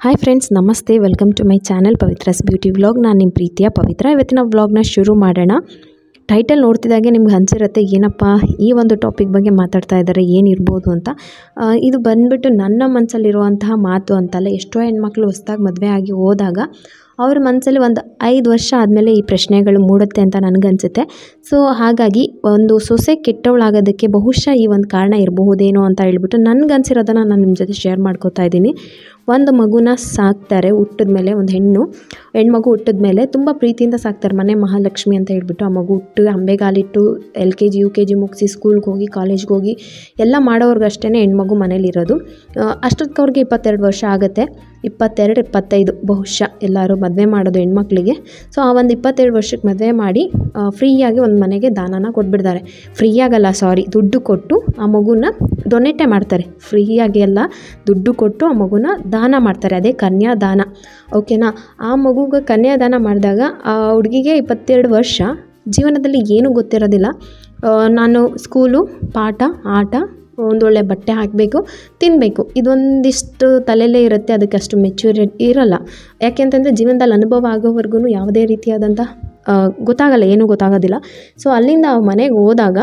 Hi friends, ನಮಸ್ತೆ. Welcome to my channel Pavitra's beauty vlog. ನಾನು ನಿಮ್ಮ ಪ್ರೀತಿಯ ಪವಿತ್ರ. ಇವತ್ತಿನ ವ್ಲಾಗ್ನ ಶುರು ಮಾಡೋಣ. ಟೈಟಲ್ ನೋಡ್ತಿದ್ದಾಗೆ ನಿಮ್ಗೆ ಅನಿಸಿರುತ್ತೆ, ಏನಪ್ಪ ಈ ಒಂದು ಟಾಪಿಕ್ ಬಗ್ಗೆ ಮಾತಾಡ್ತಾ ಇದ್ದಾರೆ, ಏನಿರ್ಬೋದು ಅಂತ. ಇದು ಬಂದುಬಿಟ್ಟು ನನ್ನ ಮನಸ್ಸಲ್ಲಿರುವಂತಹ ಮಾತು ಅಂತಲ್ಲ. ಎಷ್ಟೋ ಹೆಣ್ಮಕ್ಳು ಹೊಸದಾಗಿ ಮದುವೆ ಆಗಿ ಹೋದಾಗ ಅವ್ರ ಮನಸ್ಸಲ್ಲಿ ಒಂದು 5 ವರ್ಷ ಆದಮೇಲೆ ಈ ಪ್ರಶ್ನೆಗಳು ಮೂಡುತ್ತೆ ಅಂತ ನನಗನ್ಸುತ್ತೆ. ಸೊ ಹಾಗಾಗಿ ಒಂದು ಸೊಸೆ ಕೆಟ್ಟವಳಾಗೋದಕ್ಕೆ ಬಹುಶಃ ಈ ಒಂದು ಕಾರಣ ಇರಬಹುದೇನೋ ಅಂತ ಹೇಳ್ಬಿಟ್ಟು ನನಗನ್ಸಿರೋದನ್ನು ನಾನು ನಿಮ್ಮ ಜೊತೆ ಶೇರ್ ಮಾಡ್ಕೋತಾ ಇದ್ದೀನಿ. ಒಂದು ಮಗುನ ಸಾಕ್ತಾರೆ, ಹುಟ್ಟಿದ ಮೇಲೆ ಒಂದು ಹೆಣ್ಮಗು ಹುಟ್ಟಿದ ಮೇಲೆ ತುಂಬ ಪ್ರೀತಿಯಿಂದ ಸಾಕ್ತಾರೆ. ಮನೆ ಮಹಾಲಕ್ಷ್ಮಿ ಅಂತ ಹೇಳ್ಬಿಟ್ಟು ಆ ಮಗು ಹುಟ್ಟು ಅಂಬೆಗಾಲಿಟ್ಟು LKG UKG ಮುಗಿಸಿ ಸ್ಕೂಲ್ಗೆ ಹೋಗಿ ಕಾಲೇಜ್ಗೆ ಹೋಗಿ ಎಲ್ಲ ಮಾಡೋರ್ಗಷ್ಟೇ ಹೆಣ್ಮಗು ಮನೇಲಿರೋದು. ಅಷ್ಟೊತ್ತಿಗೆ ಅವ್ರಿಗೆ 22 ವರ್ಷ ಆಗುತ್ತೆ. 22-25 ಬಹುಶಃ ಎಲ್ಲರೂ ಮದುವೆ ಮಾಡೋದು ಹೆಣ್ಮಕ್ಳಿಗೆ. ಸೊ ಆ ಒಂದು 22 ವರ್ಷಕ್ಕೆ ಮದುವೆ ಮಾಡಿ ಫ್ರೀಯಾಗಿ ಒಂದು ಮನೆಗೆ ದಾನನ ಕೊಟ್ಬಿಡ್ತಾರೆ. ಫ್ರೀಯಾಗಲ್ಲ, ದುಡ್ಡು ಕೊಟ್ಟು ಆ ಮಗುನ ಡೊನೇಟೇ ಮಾಡ್ತಾರೆ. ಫ್ರೀಯಾಗಿ ಎಲ್ಲ ದುಡ್ಡು ಕೊಟ್ಟು ಆ ಮಗುನ ದಾನ ಮಾಡ್ತಾರೆ. ಅದೇ ಕನ್ಯಾದಾನ, ಓಕೆನಾ. ಆ ಮಗುಗೆ ಕನ್ಯಾದಾನ ಮಾಡಿದಾಗ ಆ ಹುಡುಗಿಗೆ 22 ವರ್ಷ, ಜೀವನದಲ್ಲಿ ಏನೂ ಗೊತ್ತಿರೋದಿಲ್ಲ. ನಾನು ಸ್ಕೂಲು, ಪಾಠ, ಆಟ, ಒಂದೊಳ್ಳೆ ಬಟ್ಟೆ ಹಾಕಬೇಕು, ತಿನ್ನಬೇಕು, ಇದೊಂದಿಷ್ಟು ತಲೆಯಲ್ಲೇ ಇರುತ್ತೆ. ಅದಕ್ಕೆ ಅಷ್ಟು ಮೆಚ್ಯೂರಿಟಿ ಇರೋಲ್ಲ. ಯಾಕೆಂತಂದರೆ ಜೀವನದಲ್ಲಿ ಅನುಭವ ಆಗೋವರೆಗೂ ಯಾವುದೇ ರೀತಿಯಾದಂಥ ಗೊತ್ತಾಗಲ್ಲ, ಏನೂ ಗೊತ್ತಾಗೋದಿಲ್ಲ. ಸೊ ಅಲ್ಲಿಂದ ಆ ಮನೆಗೆ ಹೋದಾಗ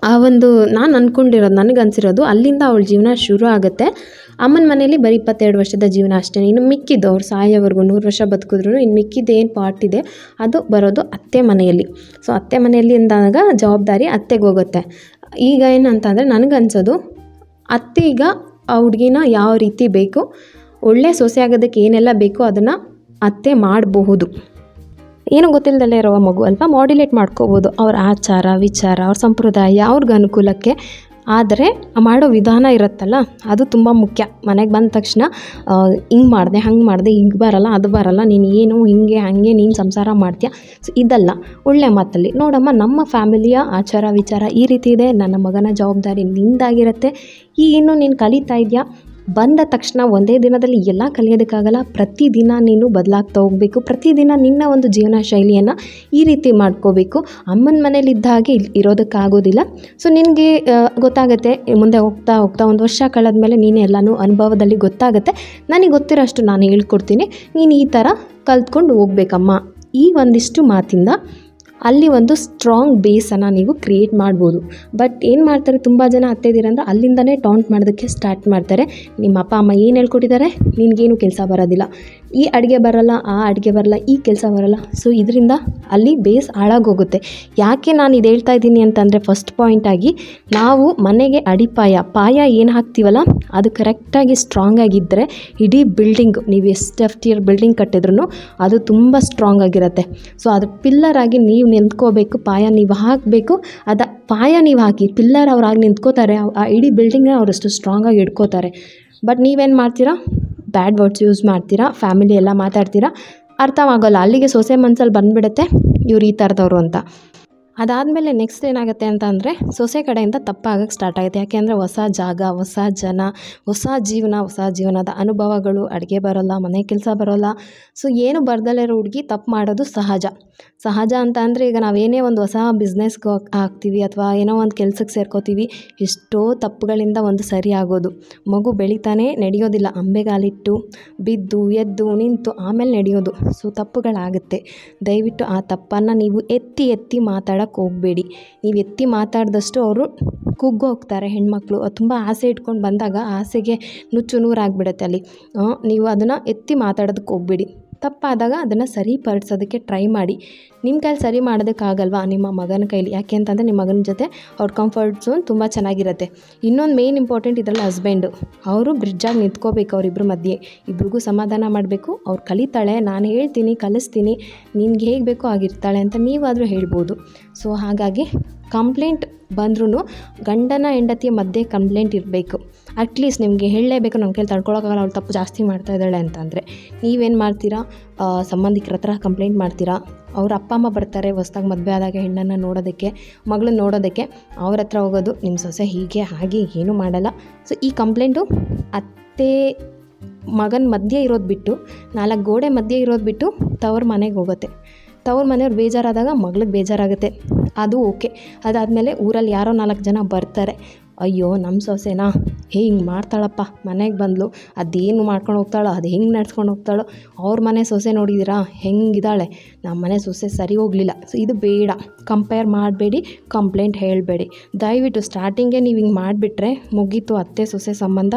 ಆ ಒಂದು ನಾನು ಅಂದ್ಕೊಂಡಿರೋದು, ನನಗನ್ಸಿರೋದು, ಅಲ್ಲಿಂದ ಅವಳ ಜೀವನ ಶುರು ಆಗುತ್ತೆ. ಅಮ್ಮನ ಮನೇಲಿ ಬರೀ 22 ವರ್ಷದ ಜೀವನ ಅಷ್ಟೇ. ಇನ್ನು ಮಿಕ್ಕಿದ್ದು ಅವ್ರು ಸಾಯೋವರೆಗೂ 100 ವರ್ಷ ಬದುಕಿದ್ರು ಇನ್ನು ಮಿಕ್ಕಿದ್ದು ಏನು ಪಾರ್ಟ್ ಇದೆ ಅದು ಬರೋದು ಅತ್ತೆ ಮನೆಯಲ್ಲಿ. ಸೊ ಅತ್ತೆ ಮನೆಯಲ್ಲಿ ಅಂದಾಗ ಜವಾಬ್ದಾರಿ ಅತ್ತೆಗೆ ಹೋಗುತ್ತೆ. ಈಗ ಏನಂತಂದರೆ ನನಗನ್ಸೋದು, ಅತ್ತೆ ಈಗ ಆ ಹುಡುಗಿನ ಯಾವ ರೀತಿ ಬೇಕು, ಒಳ್ಳೆ ಸೊಸೆ ಆಗೋದಕ್ಕೆ ಏನೆಲ್ಲ ಬೇಕೋ ಅದನ್ನು ಅತ್ತೆ ಮಾಡಬಹುದು. ಏನೂ ಗೊತ್ತಿಲ್ಲದಲ್ಲೇ ಇರೋ ಮಗು ಅಲ್ವಾ, ಮಾಡ್ಯುಲೇಟ್ ಮಾಡ್ಕೋಬೋದು ಅವ್ರ ಆಚಾರ ವಿಚಾರ, ಅವ್ರ ಸಂಪ್ರದಾಯ, ಅವ್ರಿಗೆ ಅನುಕೂಲಕ್ಕೆ. ಆದರೆ ಮಾಡೋ ವಿಧಾನ ಇರುತ್ತಲ್ಲ, ಅದು ತುಂಬ ಮುಖ್ಯ. ಮನೆಗೆ ಬಂದ ತಕ್ಷಣ ಹಿಂಗೆ ಮಾಡಿದೆ, ಹಂಗೆ ಮಾಡಿದೆ, ಹಿಂಗೆ ಬರಲ್ಲ, ಅದು ಬರಲ್ಲ, ನೀನು ಏನು ಹಿಂಗೆ ಹಾಗೆ ನೀನು ಸಂಸಾರ ಮಾಡ್ತೀಯ. ಸೊ ಇದಲ್ಲ, ಒಳ್ಳೆ ಮಾತಲ್ಲಿ ನೋಡಮ್ಮ, ನಮ್ಮ ಫ್ಯಾಮಿಲಿಯ ಆಚಾರ ವಿಚಾರ ಈ ರೀತಿ ಇದೆ, ನನ್ನ ಮಗನ ಜವಾಬ್ದಾರಿ ನಿಂದಾಗಿರುತ್ತೆ. ಇನ್ನು ನೀನು ಕಲಿತಾ ಇದೆಯಾ, ಬಂದ ತಕ್ಷಣ ಒಂದೇ ದಿನದಲ್ಲಿ ಎಲ್ಲ ಕಲಿಯೋದಕ್ಕಾಗಲ್ಲ. ಪ್ರತಿದಿನ ನೀನು ಬದಲಾಗ್ತಾ ಹೋಗಬೇಕು. ಪ್ರತಿದಿನ ನಿನ್ನ ಒಂದು ಜೀವನ ಶೈಲಿಯನ್ನು ಈ ರೀತಿ ಮಾಡ್ಕೋಬೇಕು. ಅಮ್ಮನ ಮನೇಲಿದ್ದ ಹಾಗೆ ಇರೋದಕ್ಕಾಗೋದಿಲ್ಲ. ಸೊ ನಿನಗೆ ಗೊತ್ತಾಗುತ್ತೆ, ಮುಂದೆ ಹೋಗ್ತಾ ಹೋಗ್ತಾ 1 ವರ್ಷ ಕಳೆದ್ಮೇಲೆ ನೀನು ಎಲ್ಲನೂ ಅನುಭವದಲ್ಲಿ ಗೊತ್ತಾಗುತ್ತೆ. ನನಗೆ ಗೊತ್ತಿರೋಷ್ಟು ನಾನು ಹೇಳ್ಕೊಡ್ತೀನಿ, ನೀನು ಈ ಥರ ಕಲ್ತ್ಕೊಂಡು ಹೋಗ್ಬೇಕಮ್ಮ. ಈ ಒಂದಿಷ್ಟು ಮಾತಿಂದ ಅಲ್ಲಿ ಒಂದು ಸ್ಟ್ರಾಂಗ್ ಬೇಸನ್ನು ನೀವು ಕ್ರಿಯೇಟ್ ಮಾಡ್ಬೋದು. ಬಟ್ ಏನು ಮಾಡ್ತಾರೆ, ತುಂಬ ಜನ ಅತ್ತೆದಿರಂದ್ರೆ ಅಲ್ಲಿಂದನೇ ಟಾಂಟ್ ಮಾಡೋದಕ್ಕೆ ಸ್ಟಾರ್ಟ್ ಮಾಡ್ತಾರೆ. ನಿಮ್ಮ ಅಪ್ಪ ಅಮ್ಮ ಏನು ಹೇಳ್ಕೊಟ್ಟಿದ್ದಾರೆ, ನಿನಗೇನು ಕೆಲಸ ಬರೋದಿಲ್ಲ, ಈ ಅಡುಗೆ ಬರೋಲ್ಲ, ಆ ಅಡುಗೆ ಬರೋಲ್ಲ, ಈ ಕೆಲಸ ಬರೋಲ್ಲ. ಸೊ ಇದರಿಂದ ಅಲ್ಲಿ ಬೇಸ್ ಹಾಳಾಗೋಗುತ್ತೆ. ಯಾಕೆ ನಾನು ಇದು ಹೇಳ್ತಾ ಇದ್ದೀನಿ ಅಂತಂದರೆ, ಫಸ್ಟ್ ಪಾಯಿಂಟಾಗಿ ನಾವು ಮನೆಗೆ ಪಾಯ ಏನು ಹಾಕ್ತೀವಲ್ಲ ಅದು ಕರೆಕ್ಟಾಗಿ ಸ್ಟ್ರಾಂಗ್ ಆಗಿದ್ದರೆ ಇಡೀ ಬಿಲ್ಡಿಂಗು, ನೀವು ಎಷ್ಟು FTR ಬಿಲ್ಡಿಂಗ್ ಕಟ್ಟಿದ್ರೂ ಅದು ತುಂಬ ಸ್ಟ್ರಾಂಗ್ ಆಗಿರುತ್ತೆ. ಸೊ ಅದು ಪಿಲ್ಲರ್ ಆಗಿ ನೀವು ನಿಂತ್ಕೋಬೇಕು. ಪಾಯ ನೀವು ಹಾಕಬೇಕು. ಪಾಯ ನೀವು ಹಾಕಿ ಪಿಲ್ಲರ್ ಅವ್ರಾಗಿ ನಿಂತ್ಕೋತಾರೆ, ಆ ಇಡೀ ಬಿಲ್ಡಿಂಗ್ನ ಅವರಷ್ಟು ಸ್ಟ್ರಾಂಗಾಗಿ ಇಟ್ಕೋತಾರೆ. ಬಟ್ ನೀವೇನು ಮಾಡ್ತೀರಾ, ಬ್ಯಾಡ್ ವರ್ಡ್ಸ್ ಯೂಸ್ ಮಾಡ್ತೀರಾ, ಫ್ಯಾಮಿಲಿ ಎಲ್ಲ ಮಾತಾಡ್ತೀರಾ, ಅರ್ಥವಾಗೋಲ್ಲ. ಅಲ್ಲಿಗೆ ಸೊಸೆ ಮನಸ್ಸಲ್ಲಿ ಬಂದುಬಿಡುತ್ತೆ ಇವ್ರು ಈ ಥರದವರು ಅಂತ. ಅದಾದಮೇಲೆ ನೆಕ್ಸ್ಟ್ ಏನಾಗುತ್ತೆ ಅಂತ ಅಂದರೆ, ಸೊಸೆ ಕಡೆಯಿಂದ ತಪ್ಪಾಗಕ್ಕೆ ಸ್ಟಾರ್ಟ್ ಆಗುತ್ತೆ. ಯಾಕೆಂದರೆ ಹೊಸ ಜಾಗ, ಹೊಸ ಜನ, ಹೊಸ ಜೀವನದ ಅನುಭವಗಳು, ಅಡುಗೆ ಬರೋಲ್ಲ, ಮನೆ ಕೆಲಸ ಬರೋಲ್ಲ. ಸೊ ಏನು ಬರ್ದಲ್ಲೇ ಇರೋ ಹುಡುಗಿ ತಪ್ಪು ಮಾಡೋದು ಸಹಜ ಅಂತ ಅಂದರೆ, ಈಗ ನಾವೇನೇ ಒಂದು ಹೊಸ ಬಿಸ್ನೆಸ್ಗೆ ಹಾಕ್ತೀವಿ ಅಥವಾ ಏನೋ ಒಂದು ಕೆಲಸಕ್ಕೆ ಸೇರ್ಕೋತೀವಿ, ಎಷ್ಟೋ ತಪ್ಪುಗಳಿಂದ ಒಂದು ಸರಿ ಆಗೋದು. ಮಗು ಬೆಳಿತಾನೆ ನಡೆಯೋದಿಲ್ಲ, ಅಂಬೆಗಾಲಿಟ್ಟು ಬಿದ್ದು ಎದ್ದು ನಿಂತು ಆಮೇಲೆ ನಡೆಯೋದು. ಸೊ ತಪ್ಪುಗಳಾಗುತ್ತೆ. ದಯವಿಟ್ಟು ಆ ತಪ್ಪನ್ನು ನೀವು ಎತ್ತಿ ಮಾತಾಡೋಕ್ಕೆ ಹೋಗಬೇಡಿ. ನೀವು ಎತ್ತಿ ಮಾತಾಡಿದಷ್ಟು ಅವರು ಕುಗ್ಗೋಗ್ತಾರೆ ಹೆಣ್ಮಕ್ಳು. ತುಂಬ ಆಸೆ ಇಟ್ಕೊಂಡು ಬಂದಾಗ ಆಸೆಗೆ ನುಚ್ಚು ನೂರಾಗಿಬಿಡುತ್ತೆ ಅಲ್ಲಿ. ನೀವು ಅದನ್ನು ಎತ್ತಿ ಮಾತಾಡೋದಕ್ಕೆ ಹೋಗಬೇಡಿ. ತಪ್ಪಾದಾಗ ಅದನ್ನು ಸರಿಪಡಿಸೋದಕ್ಕೆ ಟ್ರೈ ಮಾಡಿ. ನಿಮ್ಮ ಕೈಲಿ ಸರಿ ಮಾಡೋದಕ್ಕಾಗಲ್ವಾ, ನಿಮ್ಮ ಮಗನ ಕೈಲಿ. ಯಾಕೆ ಅಂತಂದರೆ ನಿಮ್ಮ ಮಗನ ಜೊತೆ ಅವ್ರ ಕಂಫರ್ಟ್ ಝೋನ್ ತುಂಬ ಚೆನ್ನಾಗಿರುತ್ತೆ. ಇನ್ನೊಂದು ಮೇನ್ ಇಂಪಾರ್ಟೆಂಟ್ ಇದರಲ್ಲಿ ಹಸ್ಬೆಂಡು, ಅವರು ಬ್ರಿಡ್ಜಾಗಿ ನಿಂತ್ಕೋಬೇಕು. ಅವರಿಬ್ಬರ ಮಧ್ಯೆ ಇಬ್ರಿಗೂ ಸಮಾಧಾನ ಮಾಡಬೇಕು. ಅವ್ರು ಕಲಿತಾಳೆ, ನಾನು ಹೇಳ್ತೀನಿ, ಕಲಿಸ್ತೀನಿ, ನಿನ್ಗೆ ಹೇಗೆ ಬೇಕೋ ಆಗಿರ್ತಾಳೆ ಅಂತ ನೀವಾದರೂ ಹೇಳ್ಬೋದು. ಸೊ ಹಾಗಾಗಿ ಕಂಪ್ಲೇಂಟ್ ಬಂದ್ರೂ ಗಂಡನ ಹೆಂಡತಿಯ ಮಧ್ಯೆ ಕಂಪ್ಲೇಂಟ್ ಇರಬೇಕು. ಅಟ್ಲೀಸ್ಟ್ ನಿಮಗೆ ಹೇಳಲೇಬೇಕು, ನನ್ನ ಕೈಲಿ ತಡ್ಕೊಳಕ್ಕಾಗಲ್ಲ, ಅವಳು ತಪ್ಪು ಜಾಸ್ತಿ ಮಾಡ್ತಾ ಇದ್ದಾಳೆ ಅಂತಂದರೆ ನೀವೇನು ಮಾಡ್ತೀರಾ, ಸಂಬಂಧಿಕರ ಹತ್ರ ಕಂಪ್ಲೇಂಟ್ ಮಾಡ್ತೀರಾ. ಅವ್ರ ಅಪ್ಪ ಅಮ್ಮ ಬರ್ತಾರೆ ಹೊಸ್ದಾಗಿ ಮದುವೆ ಆದಾಗ ಹೆಣ್ಣನ್ನು ನೋಡೋದಕ್ಕೆ, ಮಗಳನ್ನ ನೋಡೋದಕ್ಕೆ. ಅವ್ರ ಹತ್ರ ಹೋಗೋದು, ನಿಮ್ಮ ಸೊಸೆ ಹೀಗೆ ಹಾಗೆ ಏನೂ ಮಾಡಲ್ಲ. ಸೊ ಈ ಕಂಪ್ಲೇಂಟು ಅತ್ತೆ ಮಗನ ಮಧ್ಯೆ ಇರೋದು ಬಿಟ್ಟು, 4 ಗೋಡೆ ಮಧ್ಯೆ ಇರೋದು ಬಿಟ್ಟು ತವ್ರ ಮನೆಗೆ ಹೋಗುತ್ತೆ. ತವ್ರ ಮನೆಯವ್ರು ಬೇಜಾರಾದಾಗ ಮಗಳಿಗೆ ಬೇಜಾರಾಗುತ್ತೆ, ಅದು ಓಕೆ. ಅದಾದಮೇಲೆ ಊರಲ್ಲಿ ಯಾರೋ 4 ಜನ ಬರ್ತಾರೆ, ಅಯ್ಯೋ ನಮ್ಮ ಸೊಸೆನಾ ಹಿಂಗೆ ಮಾಡ್ತಾಳಪ್ಪ, ಮನೆಗೆ ಬಂದಳು ಅದೇನು ಮಾಡ್ಕೊಂಡು ಹೋಗ್ತಾಳೋ, ಅದು ಹೆಂಗೆ ನಡ್ಸ್ಕೊಂಡು ಹೋಗ್ತಾಳೋ, ಅವ್ರ ಮನೆ ಸೊಸೆ ನೋಡಿದ್ದೀರಾ ಹೆಂಗಿದ್ದಾಳೆ, ನಮ್ಮ ಮನೆ ಸೊಸೆ ಸರಿ ಹೋಗಲಿಲ್ಲ. ಸೊ ಇದು ಬೇಡ, ಕಂಪೇರ್ ಮಾಡಬೇಡಿ, ಕಂಪ್ಲೇಂಟ್ ಹೇಳಬೇಡಿ. ದಯವಿಟ್ಟು ಸ್ಟಾರ್ಟಿಂಗೇ ನೀವು ಹಿಂಗೆ ಮಾಡಿಬಿಟ್ರೆ ಮುಗೀತು, ಅತ್ತೆ ಸೊಸೆ ಸಂಬಂಧ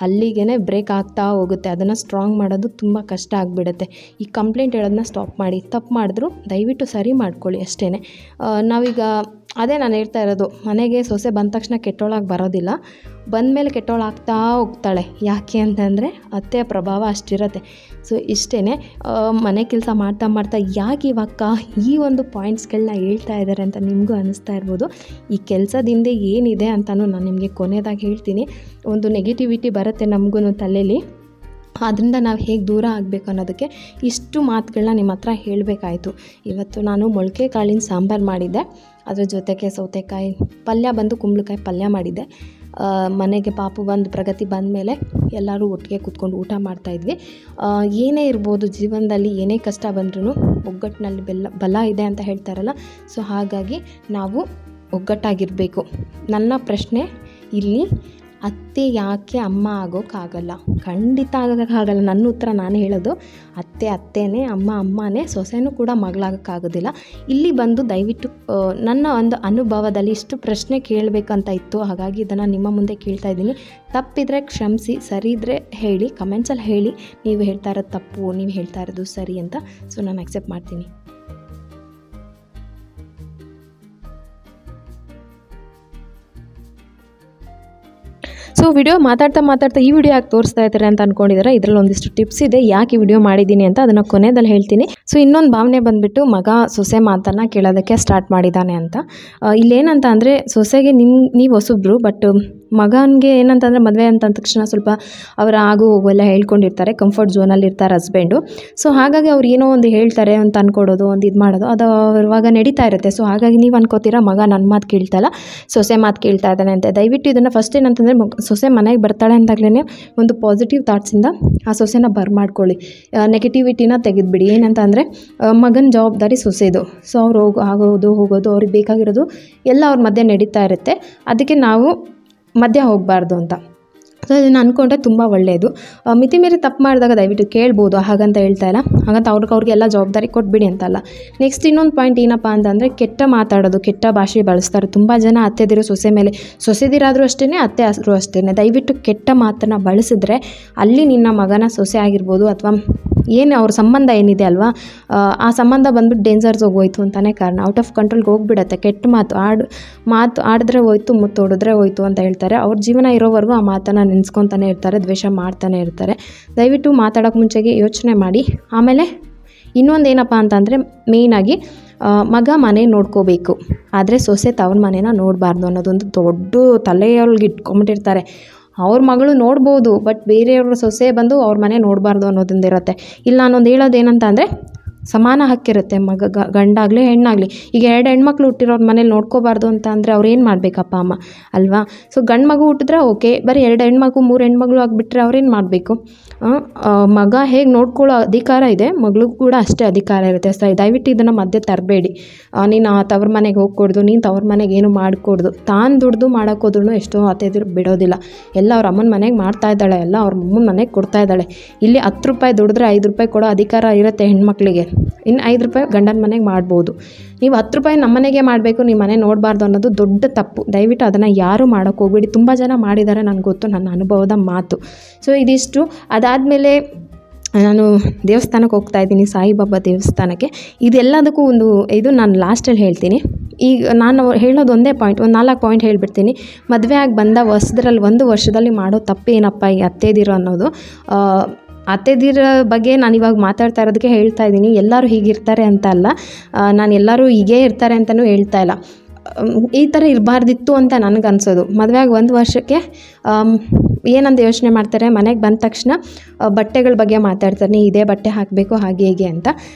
ಅಲ್ಲಿಗೇ ಬ್ರೇಕ್ ಆಗ್ತಾ ಹೋಗುತ್ತೆ. ಅದನ್ನು ಸ್ಟ್ರಾಂಗ್ ಮಾಡೋದು ತುಂಬ ಕಷ್ಟ ಆಗಿಬಿಡುತ್ತೆ. ಈ ಕಂಪ್ಲೇಂಟ್ ಹೇಳೋದನ್ನ ಸ್ಟಾಪ್ ಮಾಡಿ. ತಪ್ಪು ಮಾಡಿದ್ರು ದಯವಿಟ್ಟು ಸರಿ ಮಾಡ್ಕೊಳ್ಳಿ ಅಷ್ಟೇ. ನಾವೀಗ ಅದೇ ನಾನು ಹೇಳ್ತಾ ಇರೋದು, ಮನೆಗೆ ಸೊಸೆ ಬಂದ ತಕ್ಷಣ ಕೆಟ್ಟೋಳಾಗಿ ಬರೋದಿಲ್ಲ, ಬಂದಮೇಲೆ ಕೆಟ್ಟೋಳಾಗ್ತಾ ಹೋಗ್ತಾಳೆ. ಯಾಕೆ ಅಂತಂದರೆ ಅತ್ತೆಯ ಪ್ರಭಾವ ಅಷ್ಟಿರುತ್ತೆ. ಸೊ ಇಷ್ಟೇ, ಮನೆ ಕೆಲಸ ಮಾಡ್ತಾ ಮಾಡ್ತಾ ಯಾಕೆ ಇವಾಗ ಈ ಒಂದು ಪಾಯಿಂಟ್ಸ್ಗಳನ್ನ ಹೇಳ್ತಾ ಇದ್ದಾರೆ ಅಂತ ನಿಮಗೂ ಅನ್ನಿಸ್ತಾ ಇರ್ಬೋದು. ಈ ಕೆಲಸದಿಂದ ಏನಿದೆ ಅಂತಲೂ ನಾನು ನಿಮಗೆ ಕೊನೆಯದಾಗಿ ಹೇಳ್ತೀನಿ. ಒಂದು ನೆಗೆಟಿವಿಟಿ ಬರುತ್ತೆ ನಮಗೂ ತಲೆಯಲ್ಲಿ, ಅದರಿಂದ ನಾವು ಹೇಗೆ ದೂರ ಆಗಬೇಕು ಅನ್ನೋದಕ್ಕೆ ಇಷ್ಟು ಮಾತುಗಳನ್ನ ನಿಮ್ಮ ಹತ್ರ ಹೇಳಬೇಕಾಯಿತು. ಇವತ್ತು ನಾನು ಮೊಳಕೆ ಕಾಳಿನ ಸಾಂಬಾರು ಮಾಡಿದ್ದೆ, ಅದ್ರ ಜೊತೆಗೆ ಸೌತೆಕಾಯಿ ಪಲ್ಯ ಬಂದು ಕುಂಬಳಕಾಯಿ ಪಲ್ಯ ಮಾಡಿದ್ದೆ. ಮನೆಗೆ ಪಾಪು ಬಂದು ಪ್ರಗತಿ ಬಂದ ಮೇಲೆ ಎಲ್ಲರೂ ಒಟ್ಟಿಗೆ ಕೂತ್ಕೊಂಡು ಊಟ ಮಾಡ್ತಾಯಿದ್ವಿ. ಏನೇ ಇರ್ಬೋದು ಜೀವನದಲ್ಲಿ, ಏನೇ ಕಷ್ಟ ಬಂದ್ರೂ ಒಗ್ಗಟ್ಟಿನಲ್ಲಿ ಬಲ ಇದೆ ಅಂತ ಹೇಳ್ತಾರಲ್ಲ, ಸೊ ಹಾಗಾಗಿ ನಾವು ಒಗ್ಗಟ್ಟಾಗಿರಬೇಕು. ನನ್ನ ಪ್ರಶ್ನೆ ಇಲ್ಲಿ, ಅತ್ತೆ ಯಾಕೆ ಅಮ್ಮ ಆಗೋಕ್ಕಾಗಲ್ಲ? ಖಂಡಿತ ಆಗೋಕ್ಕಾಗಲ್ಲ. ನನ್ನ ಉತ್ತರ ನಾನು ಹೇಳೋದು, ಅತ್ತೆನೇ, ಅಮ್ಮನೇ, ಸೊಸೆನೂ ಕೂಡ ಮಗಳಾಗೋಕ್ಕಾಗೋದಿಲ್ಲ. ಇಲ್ಲಿ ಬಂದು ದಯವಿಟ್ಟು ನನ್ನ ಒಂದು ಅನುಭವದಲ್ಲಿ ಇಷ್ಟು ಪ್ರಶ್ನೆ ಕೇಳಬೇಕಂತ ಇತ್ತು, ಹಾಗಾಗಿ ಇದನ್ನು ನಿಮ್ಮ ಮುಂದೆ ಕೇಳ್ತಾ ಇದ್ದೀನಿ. ತಪ್ಪಿದರೆ ಕ್ಷಮಿಸಿ, ಸರಿ ಇದ್ದರೆ ಹೇಳಿ, ಕಮೆಂಟ್ಸಲ್ಲಿ ಹೇಳಿ ನೀವು ಹೇಳ್ತಾ ಇರೋದು ತಪ್ಪು, ನೀವು ಹೇಳ್ತಾ ಇರೋದು ಸರಿ ಅಂತ. ಸೊ ನಾನು ಅಕ್ಸೆಪ್ಟ್ ಮಾಡ್ತೀನಿ. ಸೊ ವಿಡಿಯೋ ಮಾತಾಡ್ತಾ ಈ ವಿಡಿಯೋ ಯಾಕೆ ತೋರಿಸ್ತಾ ಇದ್ದಾರೆ ಅಂತ ಅಂದ್ಕೊಂಡಿದ್ದಾರೆ. ಇದರಲ್ಲಿ ಒಂದಿಷ್ಟು ಟಿಪ್ಸ್ ಇದೆ ಯಾಕೆ ಈ ವಿಡಿಯೋ ಮಾಡಿದ್ದೀನಿ ಅಂತ, ಅದನ್ನು ಕೊನೆಯಲ್ಲಿ ಹೇಳ್ತೀನಿ. ಸೊ ಇನ್ನೊಂದು ಭಾವನೆ ಬಂದುಬಿಟ್ಟು, ಮಗ ಸೊಸೆ ಮಾತನ್ನು ಕೇಳೋದಕ್ಕೆ ಸ್ಟಾರ್ಟ್ ಮಾಡಿದ್ದಾನೆ ಅಂತ. ಇಲ್ಲೇನಂತ ಅಂದರೆ, ಸೊಸೆಗೆ ನೀವು ಹೊಸಬ್ರು, ಬಟ್ ಮಗನಿಗೆ ಏನಂತಂದರೆ ಮದುವೆ ಅಂತ ಅಂದ ತಕ್ಷಣ ಸ್ವಲ್ಪ ಅವರ ಆಗು ಹೋಗು ಎಲ್ಲ ಹೇಳ್ಕೊಂಡಿರ್ತಾರೆ, ಕಂಫರ್ಟ್ ಝೋನಲ್ಲಿ ಇರ್ತಾರೆ ಹಸ್ಬೆಂಡು. ಸೊ ಹಾಗಾಗಿ ಅವ್ರು ಏನೋ ಒಂದು ಹೇಳ್ತಾರೆ ಅಂತ ಅಂದ್ಕೊಡೋದು, ಒಂದು ಇದು ಮಾಡೋದು, ಅದು ಇವಾಗ ನಡೀತಾ ಇರುತ್ತೆ. ಸೊ ಹಾಗಾಗಿ ನೀವು ಅನ್ಕೋತೀರಾ ಮಗ ನನ್ನ ಮಾತು ಕೇಳ್ತಾಯಿಲ್ಲ, ಸೊಸೆ ಮಾತು ಕೇಳ್ತಾ ಇದ್ದಾನೆ ಅಂತ. ದಯವಿಟ್ಟು ಇದನ್ನು ಫಸ್ಟ್ ಏನಂತಂದರೆ, ಸೊಸೆ ಮನೆಗೆ ಬರ್ತಾಳೆ ಅಂದಾಗಲೇ ಒಂದು ಪಾಸಿಟಿವ್ ಥಾಟ್ಸಿಂದ ಆ ಸೊಸೆನ ಬರ್ಮಾಡ್ಕೊಳ್ಳಿ, ನೆಗೆಟಿವಿಟಿನ ತೆಗೆದುಬಿಡಿ. ಏನಂತ ಅಂದರೆ, ಮಗನ ಜವಾಬ್ದಾರಿ ಸೊಸೆದು. ಸೊ ಅವ್ರು ಆಗೋದು ಹೋಗೋದು ಅವ್ರಿಗೆ ಬೇಕಾಗಿರೋದು ಎಲ್ಲ ಅವ್ರ ಮಧ್ಯೆ ನಡೀತಾ ಇರುತ್ತೆ, ಅದಕ್ಕೆ ನಾವು ಮಧ್ಯ ಹೋಗಬಾರ್ದು ಅಂತ. ಸೊ ಇದನ್ನು ಅಂದ್ಕೊಂಡ್ರೆ ತುಂಬ ಒಳ್ಳೆಯದು. ಮಿತಿ ಮೀರಿ ತಪ್ಪು ಮಾಡಿದಾಗ ದಯವಿಟ್ಟು ಕೇಳ್ಬೋದು, ಹಾಗಂತ ಹೇಳ್ತಾ ಇಲ್ಲ, ಹಾಗಂತ ಅವ್ರಿಗೆಲ್ಲ ಜವಾಬ್ದಾರಿ ಕೊಟ್ಬಿಡಿ ಅಂತಲ್ಲ. ನೆಕ್ಸ್ಟ್ ಇನ್ನೊಂದು ಪಾಯಿಂಟ್ ಏನಪ್ಪ ಅಂತಂದರೆ, ಕೆಟ್ಟ ಮಾತಾಡೋದು, ಕೆಟ್ಟ ಭಾಷೆ ಬಳಸ್ತಾರೆ ತುಂಬ ಜನ. ಅತ್ತೆದಿರು ಸೊಸೆ ಮೇಲೆ, ಸೊಸೆದಿರಾದರೂ ಅಷ್ಟೇ, ಅತ್ತೆ ಆದರೂ ಅಷ್ಟೇ. ದಯವಿಟ್ಟು ಕೆಟ್ಟ ಮಾತನ್ನು ಬಳಸಿದ್ರೆ ಅಲ್ಲಿ ನಿನ್ನ ಮಗನ ಸೊಸೆ ಆಗಿರ್ಬೋದು, ಅಥವಾ ಏನು ಅವ್ರ ಸಂಬಂಧ ಏನಿದೆ ಅಲ್ವಾ, ಆ ಸಂಬಂಧ ಬಂದ್ಬಿಟ್ಟು ಡೇಂಜರ್ಸ್ ಹೋಗೋಯ್ತು ಅಂತಲೇ ಕಾರಣ. ಔಟ್ ಆಫ್ ಕಂಟ್ರೋಲ್ಗೆ ಹೋಗ್ಬಿಡತ್ತೆ. ಕೆಟ್ಟ ಮಾತು ಆಡಿದ್ರೆ ಹೋಯ್ತು, ಮುತ್ತೋಡಿದ್ರೆ ಹೋಯ್ತು ಅಂತ ಹೇಳ್ತಾರೆ. ಅವ್ರ ಜೀವನ ಇರೋವರೆಗೂ ಆ ಮಾತನ್ನು ನೆನೆಸ್ಕೊತಾನೆ ಇರ್ತಾರೆ, ದ್ವೇಷ ಮಾಡ್ತಾನೆ ಇರ್ತಾರೆ. ದಯವಿಟ್ಟು ಮಾತಾಡೋಕ್ಕೆ ಮುಂಚೆಗೆ ಯೋಚನೆ ಮಾಡಿ. ಆಮೇಲೆ ಇನ್ನೊಂದು ಏನಪ್ಪ ಅಂತಂದರೆ, ಮೇಯ್ನಾಗಿ ಮಗ ಮನೆ ನೋಡ್ಕೋಬೇಕು, ಆದರೆ ಸೊಸೆ ತವ್ರ ಮನೇನ ನೋಡಬಾರ್ದು ಅನ್ನೋದೊಂದು ದೊಡ್ಡ ತಲೆಯೊಳಗೆ ಇಟ್ಕೊಂಬಿಟ್ಟಿರ್ತಾರೆ. ಅವ್ರ ಮಗಳು ನೋಡ್ಬೋದು, ಬಟ್ ಬೇರೆಯವ್ರ ಸೊಸೆ ಬಂದು ಅವ್ರ ಮನೆ ನೋಡಬಾರ್ದು ಅನ್ನೋದೊಂದು ಇರುತ್ತೆ. ಇಲ್ಲ ನಾನೊಂದು ಹೇಳೋದು ಏನಂತ ಅಂದರೆ, ಸಮಾನ ಹಕ್ಕಿರುತ್ತೆ ಗಂಡಾಗಲಿ ಹೆಣ್ಣಾಗಲಿ. ಈಗ 2 ಹೆಣ್ಮಕ್ಳು ಹುಟ್ಟಿರೋರ ಮನೇಲಿ ನೋಡ್ಕೋಬಾರ್ದು ಅಂತ ಅಂದರೆ ಅವ್ರು ಏನು ಮಾಡಬೇಕಪ್ಪ ಅಮ್ಮ ಅಲ್ವಾ? ಸೊ ಗಂಡು ಮಗು ಹುಟ್ಟಿದ್ರೆ ಓಕೆ, ಬರೀ 2 ಹೆಣ್ಮಗು 3 ಹೆಣ್ಮಗಳು ಆಗಿಬಿಟ್ರೆ ಅವ್ರೇನು ಮಾಡಬೇಕು? ಮಗ ಹೇಗೆ ನೋಡ್ಕೊಳ್ಳೋ ಅಧಿಕಾರ ಇದೆ, ಮಗಳಿಗೂ ಕೂಡ ಅಷ್ಟೇ ಅಧಿಕಾರ ಇರುತ್ತೆ. ಸೊ ದಯವಿಟ್ಟು ಇದನ್ನು ಮಧ್ಯೆ ತರಬೇಡಿ. ನೀನು ತವ್ರ ಮನೆಗೆ ಹೋಗ್ಕೊಡ್ದು, ನೀನು ತವ್ರ ಮನೆಗೆ ಏನು ಮಾಡಿಕೊಡ್ದು, ತಾನು ದುಡ್ದು ಮಾಡೋಕ್ಕೋದ್ರೂ ಎಷ್ಟೋ ಅತ್ತೆದಿರು ಬಿಡೋದಿಲ್ಲ. ಎಲ್ಲ ಅವ್ರ ಅಮ್ಮನ ಮನೆಗೆ ಮಾಡ್ತಾ ಇದ್ದಾಳೆ, ಎಲ್ಲ ಅವ್ರ ಅಮ್ಮನ ಮನೆಗೆ ಕೊಡ್ತಾ ಇದ್ದಾಳೆ. ಇಲ್ಲಿ 10 ರೂಪಾಯಿ ದುಡಿದ್ರೆ 5 ರೂಪಾಯಿ ಕೊಡೋ ಅಧಿಕಾರ ಇರುತ್ತೆ ಹೆಣ್ಮಕ್ಳಿಗೆ. ಇನ್ನು 5 ರೂಪಾಯಿ ಗಂಡನ ಮನೆಗೆ ಮಾಡ್ಬೋದು. ನೀವು 10 ರೂಪಾಯಿ ನಮ್ಮ ಮನೆಗೆ ಮಾಡಬೇಕು, ನಿಮ್ಮ ಮನೆ ನೋಡಬಾರ್ದು ಅನ್ನೋದು ದೊಡ್ಡ ತಪ್ಪು. ದಯವಿಟ್ಟು ಅದನ್ನು ಯಾರೂ ಮಾಡೋಕ್ಕೆ ಹೋಗ್ಬೇಡಿ. ತುಂಬ ಜನ ಮಾಡಿದ್ದಾರೆ, ನನಗೆ ಗೊತ್ತು, ನನ್ನ ಅನುಭವದ ಮಾತು. ಸೊ ಇದಿಷ್ಟು. ಅದಾದಮೇಲೆ ನಾನು ದೇವಸ್ಥಾನಕ್ಕೆ ಹೋಗ್ತಾ ಇದ್ದೀನಿ, ಸಾಯಿಬಾಬಾ ದೇವಸ್ಥಾನಕ್ಕೆ. ಇದೆಲ್ಲದಕ್ಕೂ ಇದು ನಾನು ಲಾಸ್ಟಲ್ಲಿ ಹೇಳ್ತೀನಿ. ಈಗ ನಾನು ಹೇಳೋದು ಒಂದೇ ಪಾಯಿಂಟ್, ಒಂದು 4 ಪಾಯಿಂಟ್ ಹೇಳಿಬಿಡ್ತೀನಿ. ಮದುವೆ ಆಗಿ ಬಂದ ಹೊಸದ್ರಲ್ಲಿ 1 ವರ್ಷದಲ್ಲಿ ಮಾಡೋ ತಪ್ಪೇನಪ್ಪ ಈ ಅತ್ತೆದಿರೋ ಅನ್ನೋದು. ಅತ್ತೆದಿರ ಬಗ್ಗೆ ನಾನು ಇವಾಗ ಮಾತಾಡ್ತಾ ಇರೋದಕ್ಕೆ ಹೇಳ್ತಾ ಇದ್ದೀನಿ. ಎಲ್ಲರೂ ಹೀಗಿರ್ತಾರೆ ಅಂತ ಅಲ್ಲ, ನಾನು ಎಲ್ಲರೂ ಹೀಗೇ ಇರ್ತಾರೆ ಅಂತಲೂ ಹೇಳ್ತಾ ಇಲ್ಲ. ಈ ಥರ ಇರಬಾರ್ದಿತ್ತು ಅಂತ ನನಗನ್ಸೋದು. ಮದುವೆ ಆಗಿ 1 ವರ್ಷಕ್ಕೆ ಏನಂತ ಯೋಚನೆ ಮಾಡ್ತಾರೆ, ಮನೆಗೆ ಬಂದ ತಕ್ಷಣ ಬಟ್ಟೆಗಳ ಬಗ್ಗೆ ಮಾತಾಡ್ತಾರೆ, ನೀ ಇದೇ ಬಟ್ಟೆ ಹಾಕಬೇಕು ಹಾಗೆ ಹೀಗೆ ಅಂತ.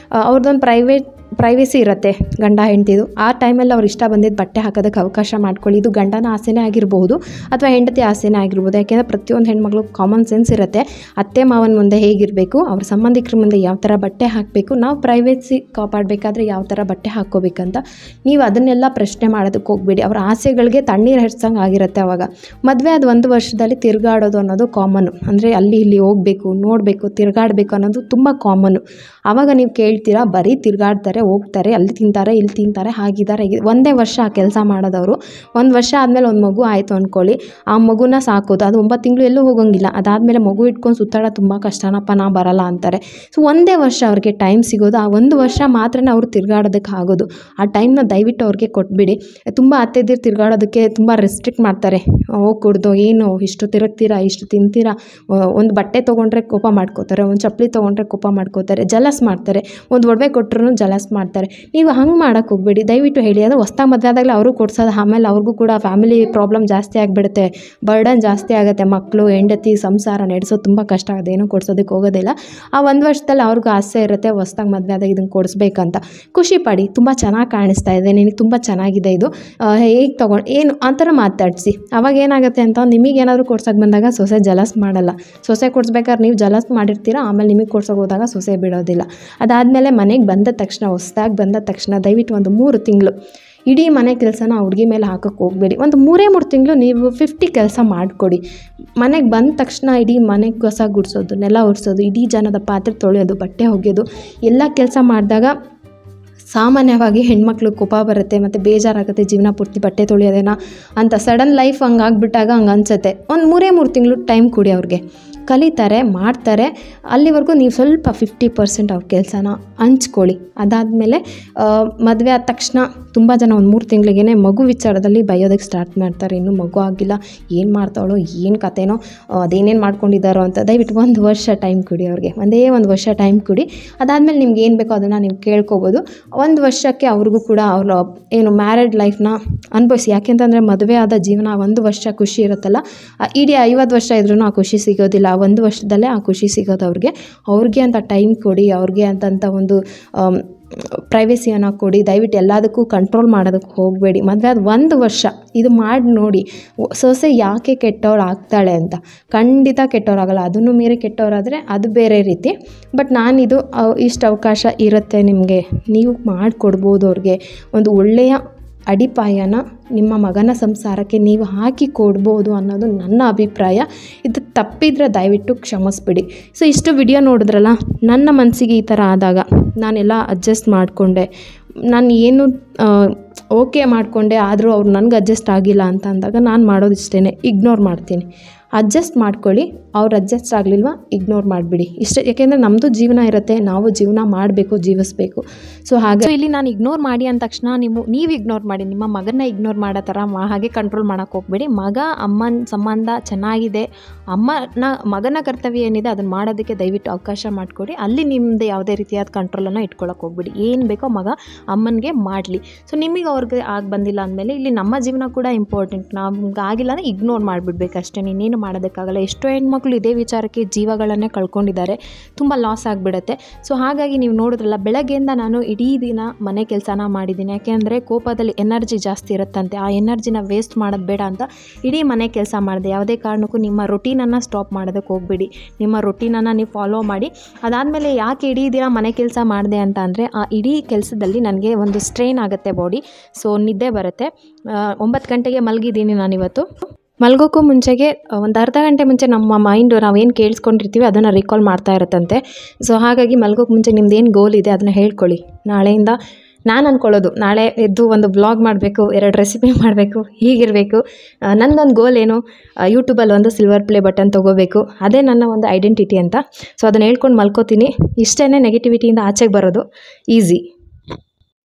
ಅವ್ರದ್ದೊಂದು ಪ್ರೈವೇಟ್ ಪ್ರೈವೇಸಿ ಇರುತ್ತೆ ಗಂಡ ಹೆಂಡತಿದು. ಆ ಟೈಮಲ್ಲಿ ಅವ್ರು ಇಷ್ಟ ಬಂದಿದ್ದು ಬಟ್ಟೆ ಹಾಕೋದಕ್ಕೆ ಅವಕಾಶ ಮಾಡ್ಕೊಳ್ಳಿ. ಇದು ಗಂಡನ ಆಸೆನೇ ಆಗಿರಬಹುದು ಅಥವಾ ಹೆಂಡತಿ ಆಸೆನೇ ಆಗಿರ್ಬೋದು. ಯಾಕೆಂದರೆ ಪ್ರತಿಯೊಂದು ಹೆಣ್ಮಗಳು ಕಾಮನ್ ಸೆನ್ಸ್ ಇರುತ್ತೆ. ಅತ್ತೆ ಮಾವನ ಮುಂದೆ ಹೇಗಿರಬೇಕು, ಅವ್ರ ಸಂಬಂಧಿಕರ ಮುಂದೆ ಯಾವ ಥರ ಬಟ್ಟೆ ಹಾಕಬೇಕು, ನಾವು ಪ್ರೈವೇಸಿ ಕಾಪಾಡಬೇಕಾದ್ರೆ ಯಾವ ಥರ ಬಟ್ಟೆ ಹಾಕ್ಕೋಬೇಕಂತ ನೀವು ಅದನ್ನೆಲ್ಲ ಪ್ರಶ್ನೆ ಮಾಡೋದಕ್ಕೆ ಹೋಗಬೇಡಿ. ಅವ್ರ ಆಸೆಗಳಿಗೆ ತಣ್ಣೀರು ಹರಿಸಂಗೆ ಆಗಿರುತ್ತೆ. ಅವಾಗ ಮದುವೆ ಆದ 1 ವರ್ಷದಲ್ಲಿ ತಿರುಗಾಡೋದು ಅನ್ನೋದು ಕಾಮನ್ನು. ಅಂದರೆ ಅಲ್ಲಿ ಇಲ್ಲಿ ಹೋಗಬೇಕು, ನೋಡಬೇಕು, ತಿರುಗಾಡಬೇಕು ಅನ್ನೋದು ತುಂಬ ಕಾಮನ್ನು. ಆವಾಗ ನೀವು ಕೇಳ್ತೀರಾ, ಬರೀ ತಿರುಗಾಡ್ತಾರೆ, ಹೋಗ್ತಾರೆ, ಅಲ್ಲಿ ತಿಂತಾರೆ, ಇಲ್ಲಿ ತಿಂತಾರೆ, ಹಾಗಿದ್ದಾರೆ. ಒಂದೇ ವರ್ಷ ಆ ಕೆಲಸ ಮಾಡೋದವರು 1 ವರ್ಷ ಆದಮೇಲೆ ಒಂದು ಮಗು ಆಯಿತು ಅಂದ್ಕೊಳ್ಳಿ, ಆ ಮಗುನ ಸಾಕೋದು. ಅದು 9 ತಿಂಗಳು ಎಲ್ಲೂ ಹೋಗೋಂಗಿಲ್ಲ. ಅದಾದಮೇಲೆ ಮಗು ಇಟ್ಕೊಂಡು ಸುತ್ತಾಡೋ ತುಂಬ ಕಷ್ಟನಪ್ಪ, ನಾ ಬರಲ್ಲ ಅಂತಾರೆ. ಸೊ ಒಂದೇ ವರ್ಷ ಅವ್ರಿಗೆ ಟೈಮ್ ಸಿಗೋದು. ಆ 1 ವರ್ಷ ಮಾತ್ರನೇ ಅವ್ರು ತಿರುಗಾಡೋದಕ್ಕೆ ಆಗೋದು. ಆ ಟೈಮ್ನ ದಯವಿಟ್ಟು ಅವ್ರಿಗೆ ಕೊಟ್ಬಿಡಿ. ತುಂಬ ಅತ್ತೆದಿರು ತಿರುಗಾಡೋದಕ್ಕೆ ತುಂಬ ರೆಸ್ಟ್ರಿಕ್ಟ್ ಮಾಡ್ತಾರೆ. ಹೋಗ್ಕೊಡ್ದು, ಏನು ಇಷ್ಟು ತಿರುಗ್ತೀರಾ, ಇಷ್ಟು ತಿಂತೀರಾ, ಒಂದು ಬಟ್ಟೆ ತೊಗೊಂಡ್ರೆ ಕೋಪ ಮಾಡ್ಕೋತಾರೆ, ಒಂದು ಚಪ್ಪಲಿ ತೊಗೊಂಡ್ರೆ ಕೋಪ ಮಾಡ್ಕೋತಾರೆ, ಜಲಸ್ ಮಾಡ್ತಾರೆ, ಒಂದು ಒಡವೆ ಕೊಟ್ಟರು ಜಲಸ್ ಮಾಡ್ತಾರೆ. ನೀವು ಹಂಗೆ ಮಾಡೋಕ್ಕೆ ಹೋಗಬೇಡಿ. ದಯವಿಟ್ಟು ಹೇಳಿ. ಅದು ಹೊಸ್ದಾಗಿ ಮದುವೆ ಆದಾಗಲೇ ಅವರು ಕೊಡ್ಸೋದು, ಆಮೇಲೆ ಅವ್ರಿಗೂ ಕೂಡ ಫ್ಯಾಮಿಲಿ ಪ್ರಾಬ್ಲಮ್ ಜಾಸ್ತಿ ಆಗಿಬಿಡುತ್ತೆ, ಬರ್ಡನ್ ಜಾಸ್ತಿ ಆಗುತ್ತೆ. ಮಕ್ಕಳು, ಹೆಂಡತಿ, ಸಂಸಾರ ನಡೆಸೋದು ತುಂಬ ಕಷ್ಟ ಆಗುತ್ತೆ. ಏನೂ ಕೊಡ್ಸೋದಕ್ಕೆ ಹೋಗೋದಿಲ್ಲ. ಆ 1 ವರ್ಷದಲ್ಲಿ ಅವ್ರಿಗೂ ಆಸೆ ಇರುತ್ತೆ ಹೊಸ್ದಾಗಿ ಮದುವೆ ಆದಾಗ ಇದನ್ನು ಕೊಡಿಸ್ಬೇಕಂತ. ಖುಷಿ ಪಡಿ, ತುಂಬ ಚೆನ್ನಾಗಿ ಕಾಣಿಸ್ತಾ ಇದೆ, ನಿನಗೆ ತುಂಬ ಚೆನ್ನಾಗಿದೆ, ಇದು ಹೇಗೆ ತೊಗೊಂಡು ಏನು ಆ ಥರ ಮಾತಾಡಿಸಿ. ಅವಾಗ ಏನಾಗುತ್ತೆ ಅಂತ, ನಿಮಗೇನಾದರೂ ಕೊಡ್ಸೋಕೆ ಬಂದಾಗ ಸೊಸೆ ಜಲಸ್ ಮಾಡಲ್ಲ. ಸೊಸೆ ಕೊಡಿಸ್ಬೇಕಾದ್ರೆ ನೀವು ಜಲಸ್ ಮಾಡಿರ್ತೀರ, ಆಮೇಲೆ ನಿಮಗೆ ಕೊಡ್ಸೋಕೆ ಹೋದಾಗ ಸೊಸೆ ಬಿಡೋದಿಲ್ಲ. ಅದಾದಮೇಲೆ ಮನೆಗೆ ಬಂದ ತಕ್ಷಣ, ಹೊಸ್ದಾಗಿ ಬಂದ ತಕ್ಷಣ ದಯವಿಟ್ಟು ಒಂದು 3 ತಿಂಗಳು ಇಡೀ ಮನೆ ಕೆಲಸನ ಆ ಹುಡುಗಿ ಮೇಲೆ ಹಾಕೋಕ್ಕೆ ಹೋಗಬೇಡಿ. ಒಂದು 3 ತಿಂಗಳು ನೀವು 50 ಕೆಲಸ ಮಾಡಿಕೊಡಿ. ಮನೆಗೆ ಬಂದ ತಕ್ಷಣ ಇಡೀ ಮನೆಗೆ ಕಸ ಗುಡಿಸೋದು, ನೆಲ ಒರೆಸೋದು, ಇಡೀ ಜನದ ಪಾತ್ರೆ ತೊಳೆಯೋದು, ಬಟ್ಟೆ ಒಗೆಯೋದು ಎಲ್ಲ ಕೆಲಸ ಮಾಡಿದಾಗ ಸಾಮಾನ್ಯವಾಗಿ ಹೆಣ್ಮಕ್ಳು ಕೋಪ ಬರುತ್ತೆ ಮತ್ತು ಬೇಜಾರಾಗುತ್ತೆ. ಜೀವನ ಪೂರ್ತಿ ಬಟ್ಟೆ ತೊಳೆಯೋದೇನಾ ಅಂತ ಸಡನ್ ಲೈಫ್ ಹಂಗೆ ಆಗಿಬಿಟ್ಟಾಗ ಹಂಗೆ ಅನಿಸುತ್ತೆ. ಒಂದು 3 ತಿಂಗಳು ಟೈಮ್ ಕೊಡಿ ಅವ್ರಿಗೆ. ಕಲಿತಾರೆ, ಮಾಡ್ತಾರೆ. ಅಲ್ಲಿವರೆಗೂ ನೀವು ಸ್ವಲ್ಪ 50% ಅವ್ರ ಕೆಲಸನ ಹಂಚ್ಕೊಳ್ಳಿ. ಅದಾದಮೇಲೆ ಮದುವೆ ಆದ ತಕ್ಷಣ ತುಂಬ ಜನ ಒಂದು 3 ತಿಂಗಳಿಗೇ ಮಗು ವಿಚಾರದಲ್ಲಿ ಬೈಯೋದಕ್ಕೆ ಸ್ಟಾರ್ಟ್ ಮಾಡ್ತಾರೆ. ಇನ್ನೂ ಮಗು ಆಗಿಲ್ಲ, ಏನು ಮಾಡ್ತಾಳೋ, ಏನು ಕತೆನೋ, ಅದೇನೇನು ಮಾಡ್ಕೊಂಡಿದ್ದಾರೋ ಅಂತ. ದಯವಿಟ್ಟು 1 ವರ್ಷ ಟೈಮ್ ಕೊಡಿ ಅವ್ರಿಗೆ. ಒಂದೇ 1 ವರ್ಷ ಟೈಮ್ ಕೊಡಿ. ಅದಾದಮೇಲೆ ನಿಮ್ಗೆ ಏನು ಬೇಕೋ ಅದನ್ನು ನೀವು ಕೇಳ್ಕೊಬೋದು. 1 ವರ್ಷಕ್ಕೆ ಅವ್ರಿಗೂ ಕೂಡ ಅವ್ರ ಏನು ಮ್ಯಾರಿಡ್ ಲೈಫ್ನ ಅನುಭವಿಸಿ. ಯಾಕೆಂತಂದರೆ ಮದುವೆ ಆದ ಜೀವನ 1 ವರ್ಷ ಖುಷಿ ಇರುತ್ತಲ್ಲ, ಇಡೀ 50 ವರ್ಷ ಇದ್ರೂ ಆ ಖುಷಿ ಸಿಗೋದಿಲ್ಲ. 1 ವರ್ಷದಲ್ಲೇ ಆ ಖುಷಿ ಸಿಗೋದು ಅವ್ರಿಗೆ ಅಂತ ಟೈಮ್ ಕೊಡಿ. ಅವ್ರಿಗೆ ಅಂತಂತ ಒಂದು ಪ್ರೈವೇಸಿಯನ್ನು ಕೊಡಿ. ದಯವಿಟ್ಟು ಎಲ್ಲದಕ್ಕೂ ಕಂಟ್ರೋಲ್ ಮಾಡೋದಕ್ಕೆ ಹೋಗಬೇಡಿ. ಮದುವೆ ಆದ 1 ವರ್ಷ ಇದು ಮಾಡಿ ನೋಡಿ. ಸೊಸೆ ಯಾಕೆ ಕೆಟ್ಟವಳು ಆಗ್ತಾಳೆ ಅಂತ. ಖಂಡಿತ ಕೆಟ್ಟವರಾಗಲ್ಲ. ಅದನ್ನು ಮೀರಿ ಕೆಟ್ಟವರಾದರೆ ಅದು ಬೇರೆ ರೀತಿ. ಬಟ್ ನಾನಿದು ಇಷ್ಟು ಅವಕಾಶ ಇರುತ್ತೆ ನಿಮಗೆ, ನೀವು ಮಾಡಿಕೊಡ್ಬೋದು ಅವ್ರಿಗೆ. ಒಂದು ಒಳ್ಳೆಯ ಅಡಿಪಾಯನ ನಿಮ್ಮ ಮಗನ ಸಂಸಾರಕ್ಕೆ ನೀವು ಹಾಕಿ ಕೊಡ್ಬೋದು ಅನ್ನೋದು ನನ್ನ ಅಭಿಪ್ರಾಯ. ಇದು ತಪ್ಪಿದರೆ ದಯವಿಟ್ಟು ಕ್ಷಮಿಸ್ಬಿಡಿ. ಸೊ ಇಷ್ಟು ವಿಡಿಯೋ ನೋಡಿದ್ರಲ್ಲ, ನನ್ನ ಮನಸ್ಸಿಗೆ ಈ ಥರ ಆದಾಗ ನಾನೆಲ್ಲ ಅಡ್ಜಸ್ಟ್ ಮಾಡಿಕೊಂಡೆ. ನಾನು ಏನು ಓಕೆ ಮಾಡಿಕೊಂಡೆ, ಆದರೂ ಅವ್ರು ನನಗೆ ಅಡ್ಜಸ್ಟ್ ಆಗಿಲ್ಲ ಅಂತ ಅಂದಾಗ ನಾನು ಮಾಡೋದು ಇಷ್ಟೇ, ಇಗ್ನೋರ್ ಮಾಡ್ತೀನಿ. ಅಡ್ಜಸ್ಟ್ ಮಾಡ್ಕೊಳ್ಳಿ. ಅವ್ರು ಅಡ್ಜಸ್ಟ್ ಆಗಲಿಲ್ವ ಇಗ್ನೋರ್ ಮಾಡಿಬಿಡಿ ಇಷ್ಟೇ. ಯಾಕೆಂದರೆ ನಮ್ಮದು ಜೀವನ ಇರುತ್ತೆ, ನಾವು ಜೀವನ ಮಾಡಬೇಕು, ಜೀವಿಸಬೇಕು. ಸೊ ಹಾಗೆ ಇಲ್ಲಿ ನಾನು ಇಗ್ನೋರ್ ಮಾಡಿ ಅಂದ ತಕ್ಷಣ ನೀವು ಇಗ್ನೋರ್ ಮಾಡಿ, ನಿಮ್ಮ ಮಗನ ಇಗ್ನೋರ್ ಮಾಡೋ ಥರ ಹಾಗೆ ಕಂಟ್ರೋಲ್ ಮಾಡೋಕ್ಕೆ ಹೋಗಬೇಡಿ. ಮಗ ಅಮ್ಮನ ಸಂಬಂಧ ಚೆನ್ನಾಗಿದೆ, ಮಗನ ಕರ್ತವ್ಯ ಏನಿದೆ ಅದನ್ನು ಮಾಡೋದಕ್ಕೆ ದಯವಿಟ್ಟು ಅವಕಾಶ ಮಾಡಿಕೊಡಿ. ಅಲ್ಲಿ ನಿಮ್ಮದು ಯಾವುದೇ ರೀತಿಯಾದ ಕಂಟ್ರೋಲನ್ನು ಇಟ್ಕೊಳ್ಳೋಕೆ ಹೋಗಬೇಡಿ. ಏನು ಬೇಕೋ ಮಗ ಅಮ್ಮನಿಗೆ ಮಾಡಲಿ. ಸೊ ನಿಮಗೆ ಅವ್ರಿಗೆ ಆಗಿ ಬಂದಿಲ್ಲ ಅಂದಮೇಲೆ ಇಲ್ಲಿ ನಮ್ಮ ಜೀವನ ಕೂಡ ಇಂಪಾರ್ಟೆಂಟ್. ನಮ್ಗೆ ಆಗಿಲ್ಲ ಅಂದರೆ ಇಗ್ನೋರ್ ಮಾಡಿಬಿಡ್ಬೇಕು ಅಷ್ಟೇ, ಇನ್ನೇನು ಮಾಡೋದಕ್ಕಾಗಲ್ಲ. ಎಷ್ಟೋ ಹೆಣ್ಮಕ್ಳು ಇದೇ ವಿಚಾರಕ್ಕೆ ಜೀವಗಳನ್ನೇ ಕಳ್ಕೊಂಡಿದ್ದಾರೆ, ತುಂಬ ಲಾಸ್ ಆಗಿಬಿಡುತ್ತೆ. ಸೊ ಹಾಗಾಗಿ ನೀವು ನೋಡಿದ್ರಲ್ಲ, ಬೆಳಗ್ಗೆಯಿಂದ ನಾನು ಇಡೀ ದಿನ ಮನೆ ಕೆಲಸನ ಮಾಡಿದ್ದೀನಿ. ಯಾಕೆಂದರೆ ಕೋಪದಲ್ಲಿ ಎನರ್ಜಿ ಜಾಸ್ತಿ ಇರುತ್ತಂತೆ, ಆ ಎನರ್ಜಿನ ವೇಸ್ಟ್ ಮಾಡೋದು ಬೇಡ ಅಂತ ಇಡೀ ಮನೆ ಕೆಲಸ ಮಾಡಿದೆ. ಯಾವುದೇ ಕಾರಣಕ್ಕೂ ನಿಮ್ಮ ರೊಟೀನನ್ನು ಸ್ಟಾಪ್ ಮಾಡೋದಕ್ಕೆ ಹೋಗಬೇಡಿ. ನಿಮ್ಮ ರೊಟೀನನ್ನು ನೀವು ಫಾಲೋ ಮಾಡಿ. ಅದಾದಮೇಲೆ ಯಾಕೆ ಇಡೀ ದಿನ ಮನೆ ಕೆಲಸ ಮಾಡಿದೆ ಅಂತ ಅಂದರೆ, ಆ ಇಡೀ ಕೆಲಸದಲ್ಲಿ ನನಗೆ ಒಂದು ಸ್ಟ್ರೈನ್ ಆಗುತ್ತೆ ಬಾಡಿ. ಸೊ ನಿದ್ದೆ ಬರುತ್ತೆ. 9 ಗಂಟೆಗೆ ಮಲಗಿದ್ದೀನಿ ನಾನಿವತ್ತು. ಮಲಗೋಕ್ಕೂ ಮುಂಚೆಗೆ ಒಂದು ಅರ್ಧ ಗಂಟೆ ಮುಂಚೆ ನಮ್ಮ ಮೈಂಡು ನಾವೇನು ಕೇಳಿಸ್ಕೊಂಡಿರ್ತೀವಿ ಅದನ್ನು ರಿಕಾಲ್ ಮಾಡ್ತಾ ಇರುತ್ತಂತೆ. ಸೊ ಹಾಗಾಗಿ ಮಲಗೋಕ್ಕೆ ಮುಂಚೆ ನಿಮ್ದೇನು ಗೋಲ್ ಇದೆ ಅದನ್ನು ಹೇಳ್ಕೊಳ್ಳಿ. ನಾಳೆಯಿಂದ ನಾನು ಅಂದ್ಕೊಳ್ಳೋದು, ನಾಳೆ ಎದ್ದು ಒಂದು ಬ್ಲಾಗ್ ಮಾಡಬೇಕು, 2 ರೆಸಿಪಿ ಮಾಡಬೇಕು, ಹೀಗಿರಬೇಕು. ನನ್ನೊಂದು ಗೋಲ್ ಏನು, ಯೂಟ್ಯೂಬಲ್ಲಿ ಒಂದು ಸಿಲ್ವರ್ ಪ್ಲೇ ಬಟನ್ ತೊಗೋಬೇಕು. ಅದೇ ನನ್ನ ಒಂದು ಐಡೆಂಟಿಟಿ ಅಂತ. ಸೊ ಅದನ್ನು ಹೇಳ್ಕೊಂಡು ಮಲ್ಕೋತೀನಿ. ಇಷ್ಟೇ, ನೆಗೆಟಿವಿಟಿಯಿಂದ ಆಚೆಗೆ ಬರೋದು ಈಸಿ.